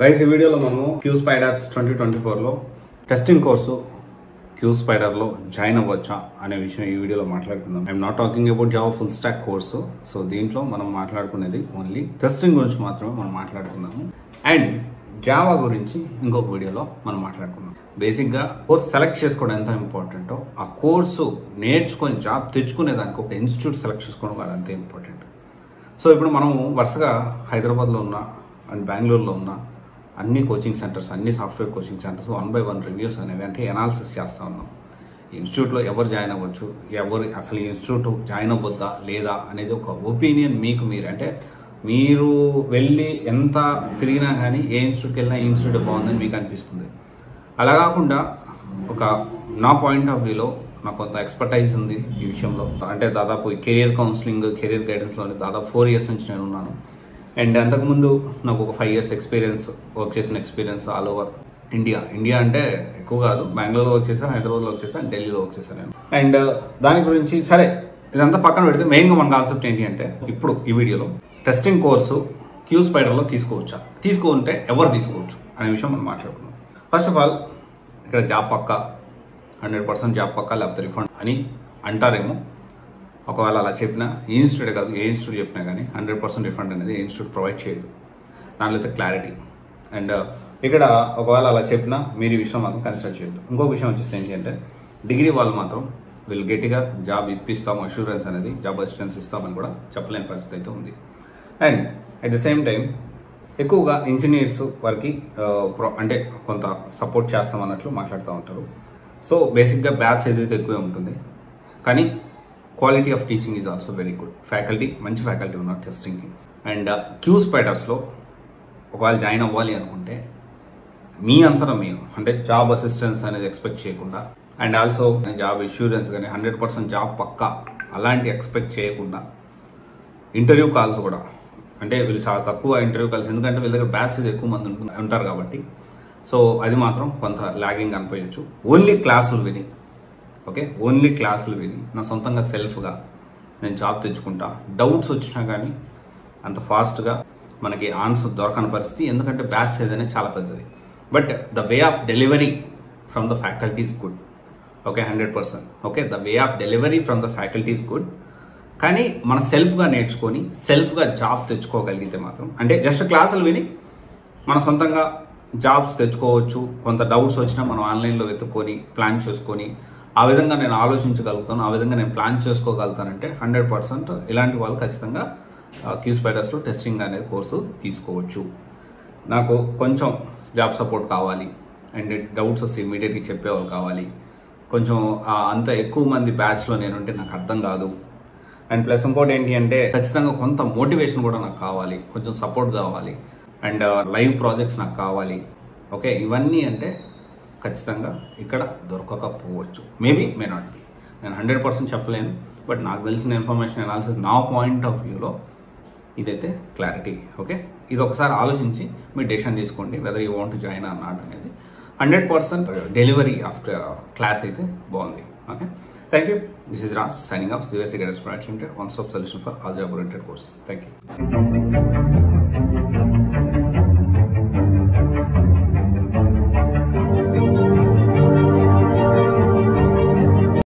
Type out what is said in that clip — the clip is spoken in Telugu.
గైస్ ఈ వీడియోలో మనము క్యూస్పైడర్స్ 2024 లో టెస్టింగ్ కోర్సు క్యూస్పైడర్ లో జాయిన్ అవ్వచ్చా అనే విషయం ఈ వీడియోలో మాట్లాడుకుందాం. I'm not talking about Java full stock course. So దీంట్లో మనం మాట్లాడుకునేది ఓన్లీ టెస్టింగ్ గురించి మాత్రమే మనం మాట్లాడుకుందాము. అండ్ జావా గురించి ఇంకొక వీడియోలో మనం మాట్లాడుకుందాం. బేసిక్గా కోర్స్ సెలెక్ట్ చేసుకోవడం ఎంత ఇంపార్టెంటో ఆ కోర్సు నేర్చుకొని జాబ్ తెచ్చుకునే దానికి ఒక ఇన్స్టిట్యూట్ సెలెక్ట్ చేసుకోవడం కూడా అంతే ఇంపార్టెంట్. సో ఇప్పుడు మనము వరుసగా హైదరాబాద్లో ఉన్న అండ్ బెంగళూరులో ఉన్న అన్ని కోచింగ్ సెంటర్స్, అన్ని software coaching centres 1 by 1 reviews అనేవి అంటే అనాలిసిస్ చేస్తూ ఉన్నాం. ఈ ఇన్స్టిట్యూట్లో ఎవరు జాయిన్ అవ్వచ్చు, ఎవరు అసలు ఈ ఇన్స్టిట్యూట్ జాయిన్ అవ్వద్దా లేదా అనేది ఒక ఒపీనియన్ మీకు మీరు, అంటే మీరు వెళ్ళి ఎంత తిరిగినా కానీ ఏ ఇన్స్టిట్యూట్కి వెళ్ళినా ఈ ఇన్స్టిట్యూట్ బాగుందని మీకు అనిపిస్తుంది. అలా కాకుండా ఒక నా పాయింట్ ఆఫ్ వ్యూలో నాకు కొంత ఎక్స్పర్టైజ్ ఉంది ఈ విషయంలో. అంటే దాదాపు ఈ కెరియర్ కౌన్సిలింగ్, కెరియర్ గైడెన్స్లోని దాదాపు 4 years నుంచి నేను ఉన్నాను. అండ్ అంతకుముందు నాకు ఒక 5 years ఎక్స్పీరియన్స్, వర్క్ చేసిన ఎక్స్పీరియన్స్ ఆల్ ఓవర్ ఇండియా అంటే ఎక్కువ కాదు, బెంగళూరులో వర్క్ చేశాను, హైదరాబాద్లో వర్క్ చేశాను, ఢిల్లీలో వర్క్ చేశాను నేను. అండ్ దాని గురించి సరే ఇదంతా పక్కన పెడితే మెయిన్గా మన కాన్సెప్ట్ ఏంటి అంటే, ఇప్పుడు ఈ వీడియోలో టెస్టింగ్ కోర్సు క్యూస్పైడర్లో తీసుకోవచ్చా, తీసుకుంటే ఎవరు తీసుకోవచ్చు అనే విషయం మనం మాట్లాడుకున్నాం. ఫస్ట్ ఆఫ్ ఆల్ ఇక్కడ జాబ్ పక్కా, 100% జాబ్ పక్కా, లేకపోతే రిఫండ్ అని అంటారేమో. ఒకవేళ అలా చెప్పినా ఈ ఇన్స్టిట్యూట్ కాదు, ఏ ఇన్స్టిట్యూట్ చెప్పినా కానీ 100% రిఫండ్ అనేది ఏ ఇన్స్టిట్యూట్ ప్రొవైడ్ చేయదు. దానిలో అయితే క్లారిటీ. అండ్ ఇక్కడ ఒకవేళ అలా చెప్పినా మీరు ఈ విషయం మాత్రం కన్సిడర్ చేయొద్దు. ఇంకొక విషయం వచ్చేసి ఏంటి అంటే, డిగ్రీ వాళ్ళు మాత్రం వీళ్ళు గట్టిగా జాబ్ ఇప్పిస్తాం, అష్యూరెన్స్ అనేది జాబ్ అసిస్టెన్స్ ఇస్తామని కూడా చెప్పలేని పరిస్థితి అయితే ఉంది. And at the same time ఎక్కువగా ఇంజనీర్స్ వారికి అంటే కొంత సపోర్ట్ చేస్తామన్నట్లు మాట్లాడుతూ ఉంటారు. సో బేసిక్గా బ్యాచ్ ఏదైతే ఎక్కువే ఉంటుంది, కానీ quality of teaching is also very good. Faculty, మంచి ఫ్యాకల్టీ ఉన్నారు టెస్టింగ్కి. అండ్ క్యూస్పైడర్స్లో ఒకవేళ జాయిన్ అవ్వాలి అనుకుంటే మీ అంతరం మీరు, అంటే జాబ్ అసిస్టెన్స్ అనేది ఎక్స్పెక్ట్ చేయకుండా, అండ్ ఆల్సో జాబ్ ఇన్సూరెన్స్ కానీ 100% జాబ్ పక్కా అలాంటి ఎక్స్పెక్ట్ చేయకుండా, ఇంటర్వ్యూ కాల్స్ కూడా అంటే వీళ్ళు చాలా తక్కువ ఇంటర్వ్యూ కాల్స్, ఎందుకంటే వీళ్ళ దగ్గర బ్యాచెస్ ఎక్కువ మంది ఉంటారు కాబట్టి. సో అది మాత్రం కొంత లాగింగ్ అనిపించచ్చు. ఓన్లీ క్లాసులు విని, ఓకే, ఓన్లీ క్లాసులు విని నా సొంతంగా సెల్ఫ్గా నేను జాబ్ తెచ్చుకుంటా, డౌట్స్ వచ్చినా కానీ అంత ఫాస్ట్గా మనకి ఆన్సర్ దొరకని పరిస్థితి, ఎందుకంటే బ్యాచ్ ఏదైనా చాలా పెద్దది. But the way of delivery from the faculty is good. Okay, 100%. Okay, the way of delivery from the faculty is good. కానీ మన సెల్ఫ్గా నేర్చుకొని సెల్ఫ్గా జాబ్ తెచ్చుకోగలిగితే మాత్రం, అంటే జస్ట్ క్లాసులు విని మన సొంతంగా జాబ్స్ తెచ్చుకోవచ్చు. కొంత డౌట్స్ వచ్చినా మనం ఆన్లైన్లో వెతుక్కొని ప్లాన్ చేసుకొని ఆ విధంగా నేను ఆలోచించగలుగుతాను, ఆ విధంగా నేను ప్లాన్ చేసుకోగలుగుతానంటే 100% ఇలాంటి వాళ్ళు ఖచ్చితంగా క్యూస్పైడర్స్లో టెస్టింగ్ అనేది కోర్సు తీసుకోవచ్చు. నాకు కొంచెం జాబ్ సపోర్ట్ కావాలి అండ్ డౌట్స్ వస్తే ఇమీడియట్గా చెప్పేవాళ్ళు కావాలి, కొంచెం అంత ఎక్కువ మంది బ్యాచ్లో నేనుంటే నాకు అర్థం కాదు. అండ్ ప్లస్ ఇంకోటి ఏంటి అంటే, ఖచ్చితంగా కొంత మోటివేషన్ కూడా నాకు కావాలి, కొంచెం సపోర్ట్ కావాలి, అండ్ లైవ్ ప్రాజెక్ట్స్ నాకు కావాలి. ఓకే, ఇవన్నీ అంటే ఖచ్చితంగా ఇక్కడ దొరకకపోవచ్చు. మేబీ మే నాట్ బి, నేను 100% చెప్పలేను. బట్ నాకు తెలిసిన ఇన్ఫర్మేషన్ అనాలిసిస్ నా పాయింట్ ఆఫ్ వ్యూలో ఇదైతే క్లారిటీ. ఓకే, ఇది ఒకసారి ఆలోచించి మీరు డెసిషన్ తీసుకోండి whether you want join or not అనేది. 100% డెలివరీ ఆఫ్టర్ క్లాస్ అయితే బాగుంది. Okay, thank you. This is Raj signing off దివేసి guidance private limited, one stop solution for all job oriented courses. Thank you.